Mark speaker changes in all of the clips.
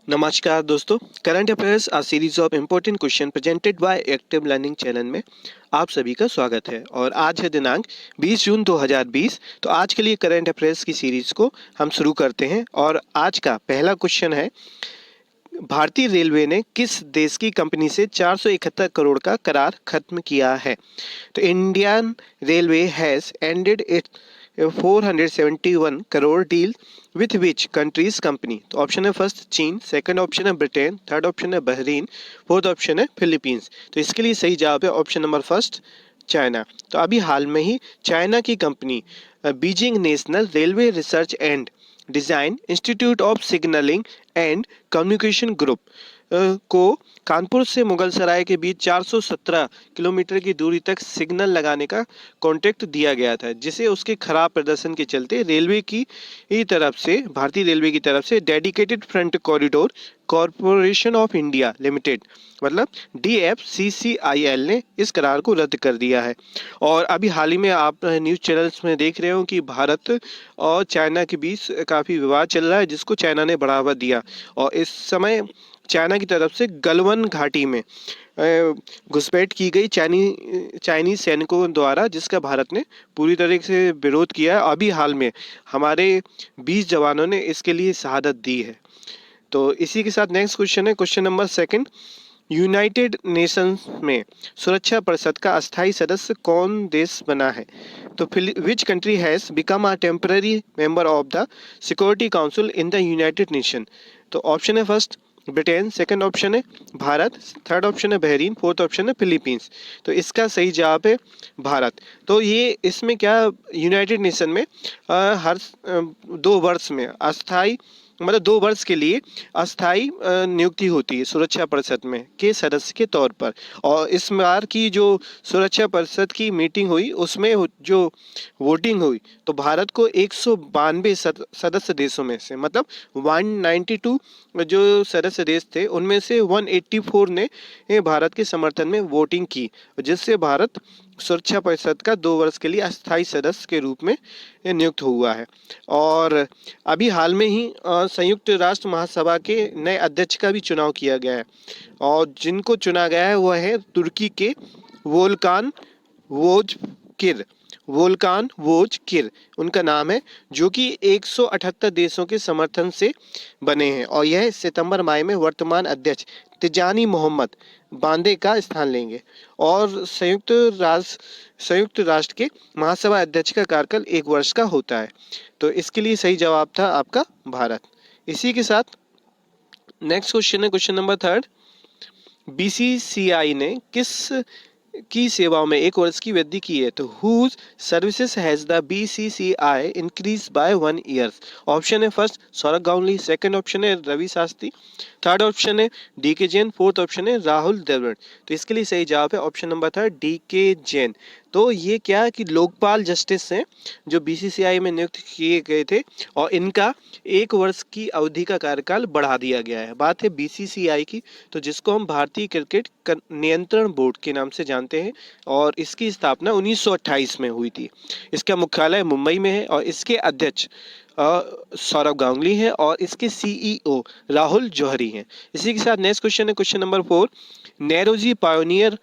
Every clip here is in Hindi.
Speaker 1: नमस्कार दोस्तों। Current affairs a series of important question presented by active learning channel में आप सभी का स्वागत है। और आज है दिनांक 20 जून 2020। तो आज के लिए करंट अफेयर्स की सीरीज को हम शुरू करते हैं। और आज का पहला क्वेश्चन है, भारतीय रेलवे ने किस देश की कंपनी से 471 करोड़ का करार खत्म किया है? तो Indian railway has ended it 471 crore deal with which countries company? तो ऑप्शन है फर्स्ट चीन, सेकंड ऑप्शन है ब्रिटेन, थर्ड ऑप्शन है बहरीन, फोर्थ ऑप्शन है फिलीपींस। तो इसके लिए सही जवाब है ऑप्शन नंबर फर्स्ट चाइना। तो अभी हाल में ही चाइना की company Beijing national railway research and design institute of signalling and communication group को कानपुर से मुगल सराय के बीच 417 किलोमीटर की दूरी तक सिग्नल लगाने का कॉन्ट्रैक्ट दिया गया था, जिसे उसके खराब प्रदर्शन के चलते रेलवे की तरफ से, भारतीय रेलवे की तरफ से dedicated front corridor corporation of India limited मतलब DFCCIL ने इस करार को रद्द कर दिया है। और अभी हाल ही में आप न्यूज़ चैनल्स में देख रहे हो कि भारत और चाइना के बीच काफ़ी विवाद चल रहा है, जिसको चाइना ने बढ़ावा दिया। और इस समय चाइना की तरफ से गलवान घाटी में घुसपैठ की गई चाइनीज सैनिकों द्वारा, जिसका भारत ने पूरी तरह से विरोध किया है। अभी हाल में हमारे 20 जवानों ने इसके लिए शहादत दी है। तो इसी के साथ नेक्स्ट क्वेश्चन है, question number second. United Nations में सुरक्षा परिषद का अस्थायी सदस्य कौन देश बना है? तो which country has become a temporary member of the security council in the United nation? तो ऑप्शन है फर्स्ट ब्रिटेन, सेकंड ऑप्शन है भारत, थर्ड ऑप्शन है बहरीन, फोर्थ ऑप्शन है फिलीपींस। तो इसका सही जवाब है भारत। तो ये इसमें क्या, यूनाइटेड नेशन में हर 2 वर्ष में अस्थाई मतलब 2 वर्ष के लिए अस्थाई नियुक्ति होती है सुरक्षा परिषद में के सदस्य के तौर पर। और इस बार की जो सुरक्षा परिषद की मीटिंग हुई, उसमें जो वोटिंग हुई, तो भारत को 192 सदस्य देशों में से मतलब 192 जो सदस्य देश थे, उनमें से 184 ने भारत के समर्थन में वोटिंग की, जिससे भारत सुरक्षा परिषद का 2 वर्ष के लिए अस्थायी सदस्य के रूप में नियुक्त हुआ है। और अभी हाल में ही संयुक्त राष्ट्र महासभा के नए अध्यक्ष का भी चुनाव किया गया है। और जिनको चुना गया है वह है तुर्की के वोल्कान वोजकिर उनका नाम है, जो कि 178 देशों के समर्थन से बने हैं। और यह सितंबर माह में वर्तमान अध्यक्ष तिजानी मोहम्मद बांदे का स्थान लेंगे। और संयुक्त राष्ट्र के महासभा अध्यक्ष का कार्यकाल 1 वर्ष का होता है। तो इसके लिए सही जवाब था आपका भारत। इसी के साथ नेक्स्ट क्वेश्चन है, क्वेश्चन नंबर थर्ड। BCCI ने किस की सेवाओं में 1 वर्ष की वृद्धि की है? तो whose services has the BCCI increase by 1 year? Option है first Saurabh Ganguly, second option है रवि शास्त्री, थर्ड ऑप्शन है DK जैन, फोर्थ ऑप्शन है राहुल द्रविड़। तो इसके लिए सही जवाब है option number third DK Jain. तो ये क्या है कि लोकपाल जस्टिस हैं जो BCCI में नियुक्त किए गए थे, और इनका 1 वर्ष की अवधि का कार्यकाल बढ़ा दिया गया है। बात है BCCI की, तो जिसको हम भारतीय क्रिकेट नियंत्रण बोर्ड के नाम से जानते हैं। और इसकी स्थापना 1928 में हुई थी। इसका मुख्यालय मुंबई में है और इसके अध्यक्ष सौरभ गांगुली हैं और इसके CEO राहुल जौहरी हैं। इसी के साथ नेक्स्ट क्वेश्चन है, question number 4। Naoroji pioneer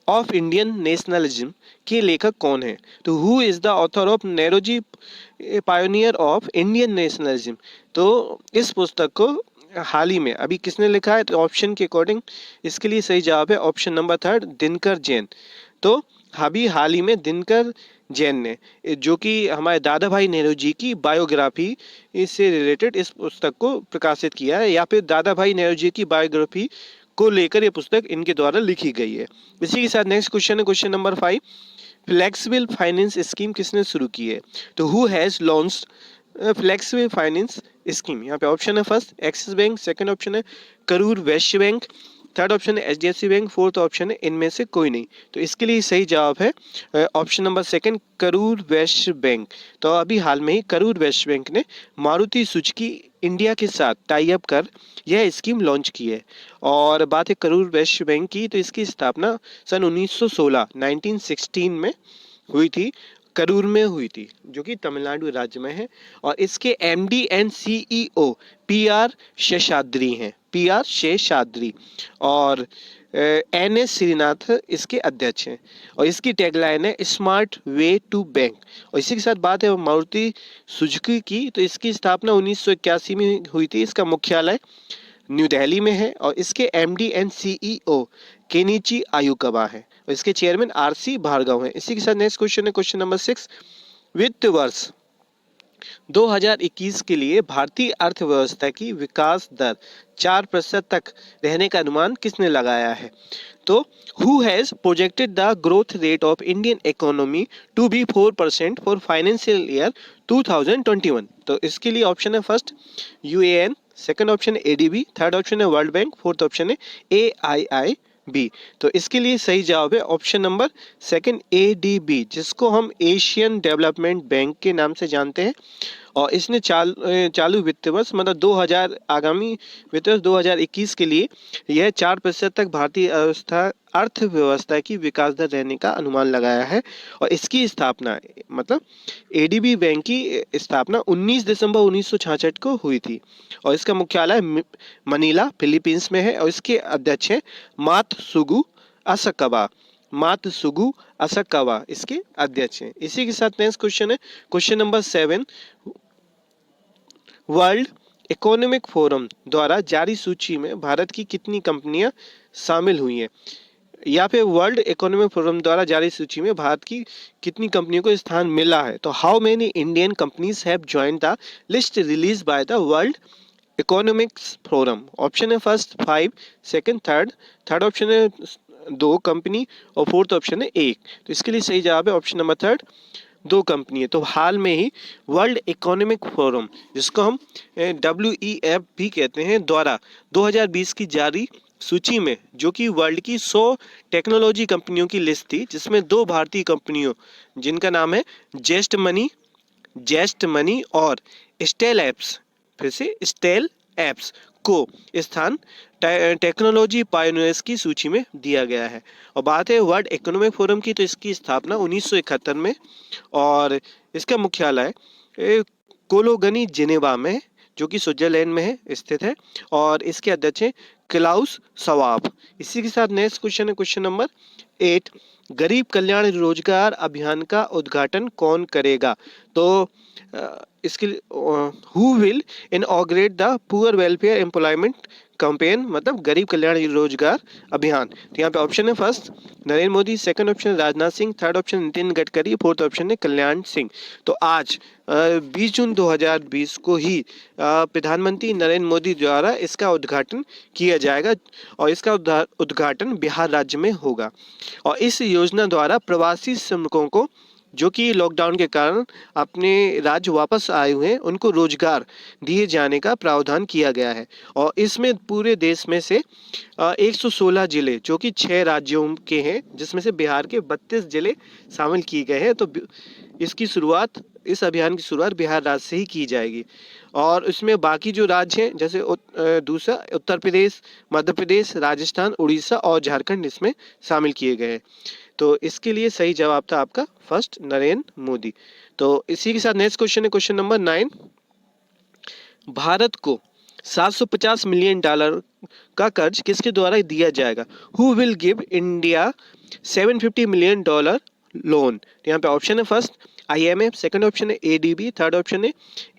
Speaker 1: of Indian nationalism के लेखक कौन है? तो who is the author of Naoroji pioneer of Indian nationalism? तो इस पुस्तक को हाल ही में अभी किसने लिखा है? तो ऑप्शन के अकॉर्डिंग इसके लिए सही जवाब है option number third Dinkar Jain. तो अभी हाल ही में दिनकर जैन ने, जो कि हमारे दादा भाई नेहरू जी की बायोग्राफी इससे रिलेटेड इस पुस्तक को प्रकाशित किया है, या फिर दादा भाई नेहरू जी की बायोग्राफी को लेकर ये पुस्तक इनके द्वारा लिखी गई है। इसी के साथ नेक्स्ट क्वेश्चन है, question number 5। Flexible finance scheme किसने शुरू की है? तो who has launched flexible finance scheme? यहाँ पे ऑप्शन है first axis bank, second option है Karur Vysya bank, third option है HDFC बैंक, फोर्थ ऑप्शन है इनमें से कोई नहीं। तो इसके लिए सही जवाब है option number second Karur Vysya bank. तो अभी हाल में ही करूर वैश्य बैंक ने मारुति सुजुकी इंडिया के साथ टाई अप कर यह स्कीम लॉन्च की है। और बात है करूर वैश्य बैंक की, तो इसकी स्थापना सन 1916 में हुई थी, करूर में हुई थी, जो कि तमिलनाडु राज्य में है। और इसके MD and CEO PR Seshadri हैं। PR शेषाद्री और NS श्रीनाथ इसके अध्यक्ष हैं और इसकी टैगलाइन है स्मार्ट वे टू बैंक। और इसी के साथ बात है मारुति सुजुकी की, तो इसकी स्थापना 1981 में हुई थी। इसका मुख्यालय न्यू दिल्ली में है और इसके MD एंड CEO केनिची आयुकवा है और इसके चेयरमैन RC भार्गव हैं। इसी के साथ नेक्स्ट क्वेश्चन है क्वेश्चन नंबर 6। वित्त वर्ष 2021 के लिए भारतीय अर्थव्यवस्था की विकास दर 4% तक रहने का अनुमान किसने लगाया है? तो who has projected the growth rate of Indian economy to be 4% for financial year 2021? तो इसके लिए ऑप्शन है फर्स्ट UAN, सेकंड ऑप्शन है ADB, थर्ड ऑप्शन है वर्ल्ड बैंक, फोर्थ ऑप्शन है AIIB। तो इसके लिए सही जवाब है ऑप्शन नंबर सेकंड ADB, जिसको हम एशियन डेवलपमेंट बैंक के नाम से जानते हैं। और इसने चालू वित्त वर्ष मतलब 2000 आगामी वित्त वर्ष 2021 के लिए यह 4% तक भारतीय अर्थव्यवस्था की विकास दर रहने का अनुमान लगाया है। और इसकी स्थापना मतलब ADB बैंक की स्थापना 19 दिसंबर 1966 को हुई थी और इसका मुख्यालय मनीला फिलीपींस में है और इसके अध्यक्ष हैं मात्सुगु असकावा इसके अध्यक्ष हैं। इसी के साथ नेक्स्ट क्वेश्चन है question number 7। World economic forum द्वारा जारी सूची में भारत की कितनी कंपनियां शामिल हुई हैं? या फिर वर्ल्ड इकोनॉमिक फोरम द्वारा जारी सूची में भारत की कितनी कंपनियों को स्थान मिला है? तो how many Indian companies have joined the list release by the world economics forum? Option है फर्स्ट 5, सेकंड थर्ड ऑप्शन है 2 कंपनी और फोर्थ ऑप्शन है 1। तो इसके लिए सही जवाब है ऑप्शन नंबर थर्ड 2 कंपनी है। तो हाल में ही वर्ल्ड इकोनॉमिक फोरम, जिसको हम WEF भी कहते हैं, द्वारा 2020 की जारी सूची में जो कि वर्ल्ड की 100 टेक्नोलॉजी कंपनियों की लिस्ट थी, जिसमें 2 भारतीय कंपनियों जिनका नाम है जेस्ट मनी और स्टेल एप्स, फिर से स्टेल एप्स को स्थान टेक्नोलॉजी पायोनियर्स की सूची में दिया गया है। और बात है वर्ल्ड इकोनॉमिक फोरम की, तो इसकी स्थापना 1971 में और इसका मुख्यालय कोलोगनी जिनेवा में जो कि स्विट्जरलैंड में है स्थित है और इसके अध्यक्ष हैं क्लाउस शवाब। इसी के साथ नेक्स्ट क्वेश्चन है क्वेश्चन नंबर 8। गरीब कल्याण रोजगार अभियान का उद्घाटन कौन करेगा? तो इसके who will inaugurate the poor welfare employment campaign, मतलब गरीब कल्याण रोजगार अभियान? तो यहाँ पे ऑप्शन है first Narendra Modi, second option Rajnath Singh, third option Nitin Gadkari, fourth option है कल्याण सिंह। तो आज 20 जून 2020 को ही प्रधानमंत्री नरेंद्र मोदी द्वारा इसका उद्घाटन किया जाएगा और इसका उद्घाटन बिहार राज्य में होगा। और इस योजना द्वारा प्रवासी श्रमिकों को जो कि लॉकडाउन के कारण अपने राज्य वापस आए हुए हैं उनको रोजगार दिए जाने का प्रावधान किया गया है। और इसमें पूरे देश में से 116 जिले जो कि 6 राज्यों के हैं, जिसमें से बिहार के 32 जिले शामिल किए गए हैं। तो इस अभियान की शुरुआत बिहार राज्य से ही की जाएगी और इसमें बाकी जो राज्य हैं जैसे दूसरा उत्तर प्रदेश, मध्य प्रदेश, राजस्थान, उड़ीसा और झारखंड इसमें शामिल किए गए हैं। तो इसके लिए सही जवाब था आपका फर्स्ट नरेंद्र मोदी। तो इसी के साथ नेक्स्ट क्वेश्चन है क्वेश्चन नंबर 9। भारत को $750 मिलियन का कर्ज किसके द्वारा दिया जाएगा? Who will give India $750 million loan? यहाँ पे ऑप्शन है फर्स्ट IMF, सेकंड ऑप्शन है ADB, थर्ड ऑप्शन है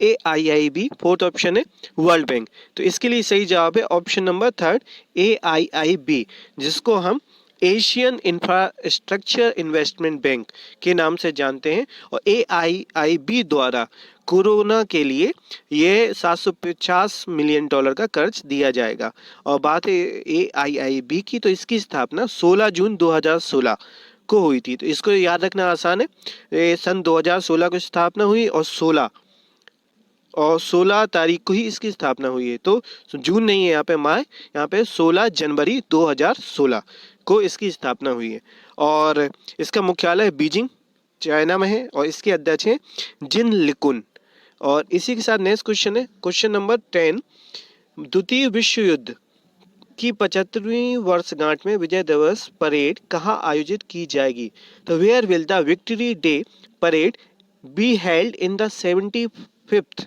Speaker 1: AIIB, फोर्थ ऑप्शन है वर्ल्ड बैंक। तो इसके लिए सही जवाब है ऑप्शन नंबर थर्ड AIIB, जिसको हम एशियन इंफ्रास्ट्रक्चर इन्वेस्टमेंट बैंक के नाम से जानते हैं। और AIIB द्वारा कोरोना के लिए ये $750 मिलियन का कर्ज दिया जाएगा। और बात है AIIB की, तो इसकी स्थापना 16 जून 2016 को हुई थी। तो इसको याद रखना आसान है, सन 2016 को स्थापना हुई और 16 तारीख को ही इसकी स्थापना हुई है। तो जून नहीं है यहाँ पे माह, यहाँ पे 16 जनवरी 2016 को इसकी स्थापना हुई है। और इसका मुख्यालय बीजिंग चाइना में है और इसके अध्यक्ष हैं जिन लिकुन। और इसी के साथ नेक्स्ट क्वेश्चन है क्वेश्चन नंबर 10। द्वितीय विश्व युद्ध की 75वीं वर्षगांठ में विजय दिवस परेड कहाँ आयोजित की जाएगी? तो where will the victory day parade be held in the 75th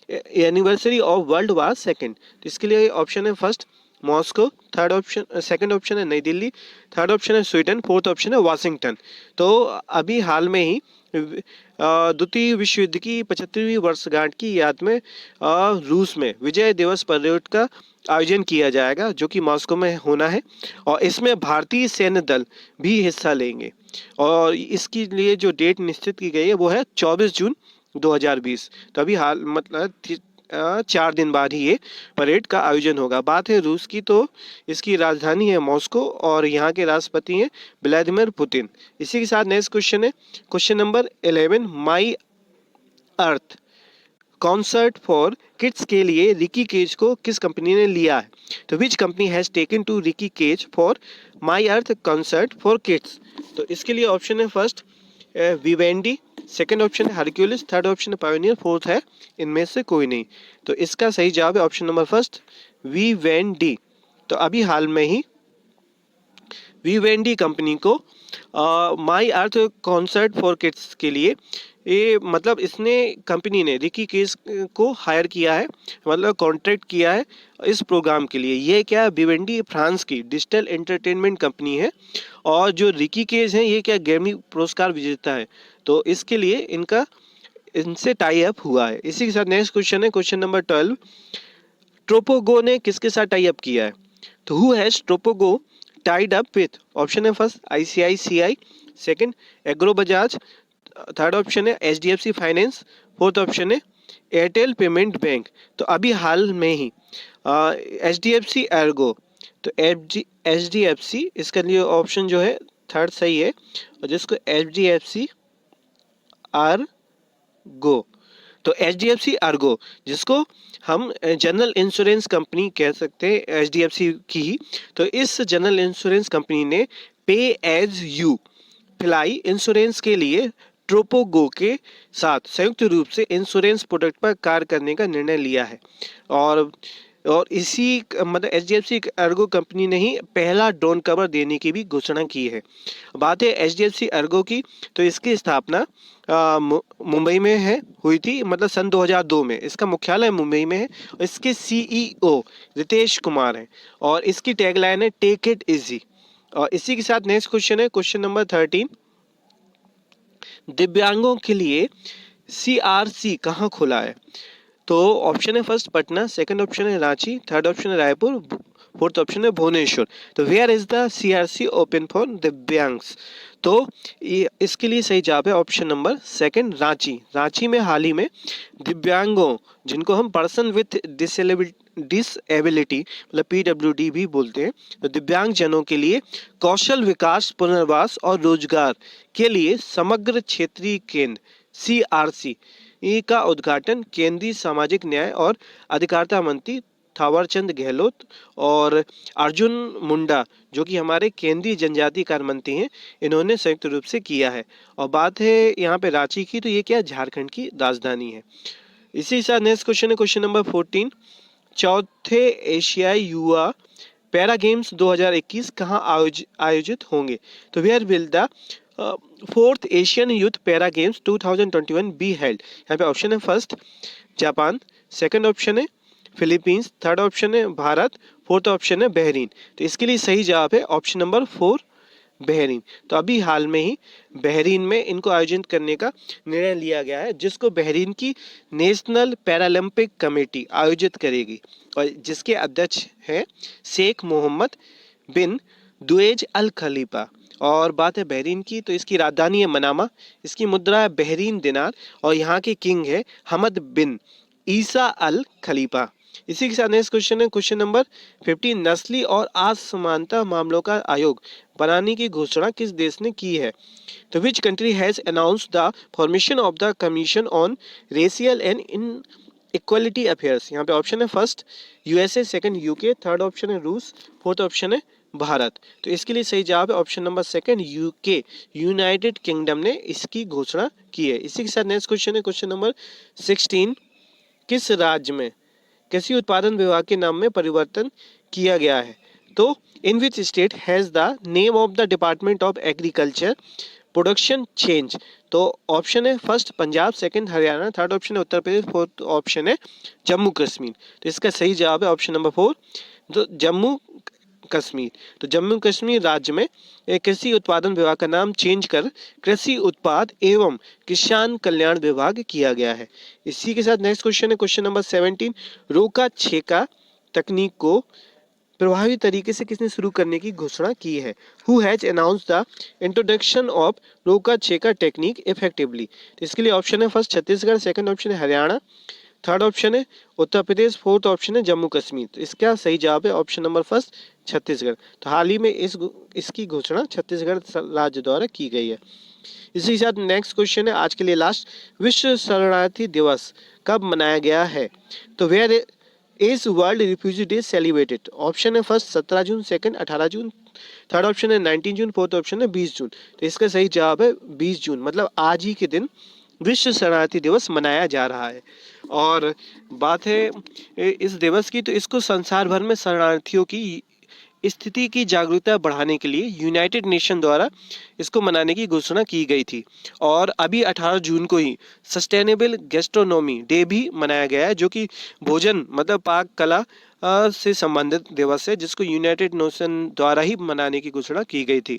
Speaker 1: anniversary of world war second. तो इसके लिए ऑप्शन है first Moscow, third option, second option है नई दिल्ली, थर्ड ऑप्शन है स्वीडन, फोर्थ ऑप्शन है वाशिंगटन। तो अभी हाल में ही द्वितीय विश्व युद्ध की 75वीं वर्षगांठ की याद में रूस में विजय दिवस परेड का आयोजन किया जाएगा, जो कि मॉस्को में होना है, और इसमें भारतीय सैन्य दल भी हिस्सा लेंगे। और इसके लिए जो डेट निश्चित की गई है वो है 24 जून 2020। तो अभी हाल मतलब 4 दिन बाद ही ये परेड का आयोजन होगा। बात है रूस की, तो इसकी राजधानी है मॉस्को और यहाँ के राष्ट्रपति हैं व्लादिमीर पुतिन। इसी के साथ नेक्स्ट क्वेश्चन है question number 11, my earth concert for kids के लिए रिकी केज को किस कंपनी ने लिया है? तो which company has taken to Ricky Kej for my earth concert for kids? तो इसके लिए ऑप्शन है फर्स्ट विवेंडी, सेकंड ऑप्शन है हरक्यूलिस, थर्ड ऑप्शन है पायोनियर, फोर्थ है इनमें से कोई नहीं। तो इसका सही जवाब है ऑप्शन नंबर फर्स्ट विवेंडी। तो अभी हाल में ही विवेंडी कंपनी को माई अर्थ कॉन्सर्ट फॉर किड्स के लिए ये मतलब इसने कंपनी ने रिकी केज को हायर किया है, मतलब कॉन्ट्रैक्ट किया है इस प्रोग्राम के लिए। ये क्या विवेंडी फ्रांस की डिजिटल एंटरटेनमेंट कंपनी है, और जो रिकी केज है ये क्या ग्रैमी पुरस्कार विजेता है, तो इसके लिए इनसे टाई अप हुआ है। इसी के साथ नेक्स्ट क्वेश्चन है क्वेश्चन नंबर 12, ट्रोपोगो ने किसके साथ टाई अप किया है? तो हु हैज ट्रोपोगो टाइड अप विथ? ऑप्शन है first ICICI, second agro Bajaj, third option है एचडीएफसी फाइनेंस, फोर्थ ऑप्शन है एयरटेल पेमेंट बैंक। तो अभी हाल में ही एचडीएफसी एर्गो, तो एचडीएफसी इसका लिए ऑप्शन जो है थर्ड सही है, और जिसको एचडीएफसी आर्गो, तो एचडीएफसी आर्गो जिसको हम जनरल इंश्योरेंस कंपनी कह सकते हैं एचडीएफसी की ही, तो इस जनरल इंश्योरेंस कंपनी ने पे एज यू फ्लाई इंश्योरेंस के लिए ट्रोपोगो के साथ संयुक्त रूप से इंश्योरेंस प्रोडक्ट पर कार्य करने का निर्णय लिया है। और इसी मतलब एचडीएफसी अर्गो कंपनी ने ही पहला ड्रोन कवर देने की भी घोषणा की है। बात है एचडीएफसी अर्गो की, तो इसकी स्थापना मुंबई में हुई थी, मतलब सन 2002 में। इसका मुख्यालय मुंबई में है और इसके सीईओ रितेश कुमार हैं, और इसकी टैगलाइन है टेक इट इजी। और इसी के साथ नेक्स्ट क्वेश्चन है क्वेश्चन नंबर 13, दिव्यांगों के लिए सीआरसी कहाँ खुला है? तो ऑप्शन है फर्स्ट पटना, सेकंड ऑप्शन है रांची, थर्ड ऑप्शन है रायपुर, फोर्थ ऑप्शन है भुवनेश्वर। तो where is the CRC open for दिव्यांग्स? तो इसके लिए सही जवाब है option number second Ranchi. Ranchi में हाल ही में दिव्यांगों, जिनको हम पर्सन विथ डिसएबिलिटी मतलब पीडब्ल्यूडी भी बोलते हैं, तो दिव्यांग जनों के लिए कौशल विकास, पुनर्वास और रोजगार के लिए समग्र क्षेत्रीय केंद्र सीआरसी का उद्घाटन केंद्रीय सामाजिक न्याय और अधिकारिता मंत्री थावरचंद गहलोत और अर्जुन मुंडा, जो कि हमारे केंद्रीय जनजातीय कार्य मंत्री हैं, इन्होंने संयुक्त रूप से किया है। और बात है यहाँ पे रांची की, तो ये क्या झारखंड की राजधानी है। इसी के साथ नेक्स्ट क्वेश्चन है क्वेश्चन नंबर 14, चौथे एशियाई युवा पैरा गेम्स 2021 कहाँ आयोजित होंगे? तो where will the fourth Asian youth para games 2021 be held? यहाँ पे ऑप्शन है फर्स्ट जापान, सेकंड ऑप्शन है फिलीपींस, थर्ड ऑप्शन है भारत, फोर्थ ऑप्शन है बहरीन। तो इसके लिए सही जवाब है ऑप्शन नंबर 4 बहरीन। तो अभी हाल में ही बहरीन में इनको आयोजित करने का निर्णय लिया गया है, जिसको बहरीन की नेशनल पैरालंपिक कमेटी आयोजित करेगी, और जिसके अध्यक्ष हैं शेख मोहम्मद बिन दुएज अल खलीफा। और बात है बहरीन की, तो इसकी राजधानी है मनामा, इसकी मुद्रा है बहरीन दिनार, और यहाँ के किंग है हमद बिन ईसा अल खलीफा। इसी के साथ नेक्स्ट क्वेश्चन है क्वेश्चन नंबर 15, नस्ली और असमानता मामलों का आयोग बनाने की घोषणा किस देश ने की है? तो which country has announced the formation of the commission on racial and in equality affairs? यहाँ पे ऑप्शन है first USA, second UK, third option है रूस, फोर्थ ऑप्शन है भारत। तो इसके लिए सही जवाब है option number second UK, United kingdom ने इसकी घोषणा की है। इसी के साथ नेक्स्ट क्वेश्चन है क्वेश्चन नंबर 16, किस राज्य में कृषि उत्पादन विभाग के नाम में परिवर्तन किया गया है? तो in which state has the name of the department of agriculture production change? तो ऑप्शन है first Punjab, second Haryana, third option है उत्तर प्रदेश, फोर्थ ऑप्शन है जम्मू कश्मीर। तो इसका सही जवाब है ऑप्शन नंबर 4, तो जम्मू कश्मीर। तो जम्मू कश्मीर राज्य में कृषि उत्पादन विभाग का नाम चेंज कर कृषि उत्पाद एवं किसान कल्याण विभाग किया गया है। इसी के साथ नेक्स्ट क्वेश्चन है क्वेश्चन नंबर 17, रोका छेका तकनीक को प्रभावी तरीके से किसने शुरू करने की घोषणा की है? Who has announce the introduction of रोका छेका टेक्निक इफेक्टिवली? तो इसके लिए ऑप्शन है फर्स्ट छत्तीसगढ़, सेकंड ऑप्शन है हरियाणा, थर्ड ऑप्शन है उत्तर प्रदेश, फोर्थ ऑप्शन है जम्मू कश्मीर। तो इसका सही जवाब है ऑप्शन नंबर फर्स्ट छत्तीसगढ़। तो हाल ही में इसकी घोषणा छत्तीसगढ़ राज्य द्वारा की गई है। इसी के साथ नेक्स्ट क्वेश्चन है आज के लिए लास्ट, विश्व शरणार्थी दिवस कब मनाया गया है? तो where is world refugee day celebrated? Option है first 17 June, second 18 June, third option है 19 जून, फोर्थ ऑप्शन है 20 जून। तो इसका सही जवाब है 20 जून, मतलब आज ही के दिन विश्व शरणार्थी दिवस मनाया जा रहा है। और बात है इस दिवस की, तो इसको संसार भर में शरणार्थियों की स्थिति की जागरूकता बढ़ाने के लिए यूनाइटेड नेशन द्वारा इसको मनाने की घोषणा की गई थी। और अभी 18 जून को ही सस्टेनेबल गैस्ट्रोनॉमी डे भी मनाया गया है, जो कि भोजन मतलब पाक कला से संबंधित दिवस है, जिसको यूनाइटेड नेशन द्वारा ही मनाने की घोषणा की गई थी।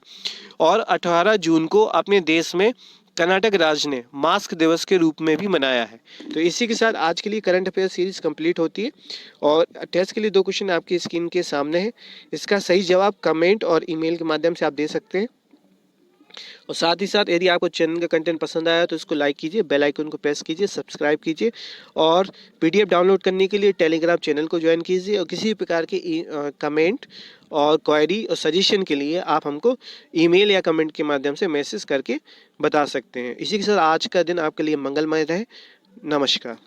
Speaker 1: और 18 जून को अपने देश में कर्नाटक राज्य ने मास्क दिवस के रूप में भी मनाया है। तो इसी के साथ आज के लिए करंट अफेयर सीरीज कंप्लीट होती है। और टेस्ट के लिए 2 क्वेश्चन आपकी स्क्रीन के सामने है, इसका सही जवाब कमेंट और ईमेल के माध्यम से आप दे सकते हैं। और साथ ही साथ यदि आपको चैनल का कंटेंट पसंद आया तो इसको लाइक कीजिए, बेल आइकन को प्रेस कीजिए, सब्सक्राइब कीजिए। और पीडीएफ डाउनलोड करने के लिए टेलीग्राम चैनल को ज्वाइन कीजिए। और किसी भी प्रकार के कमेंट और क्वेरी और सजेशन के लिए आप हमको ईमेल या कमेंट के माध्यम से मैसेज करके बता सकते हैं। इसी के साथ आज का दिन आपके लिए मंगलमय रहे। नमस्कार।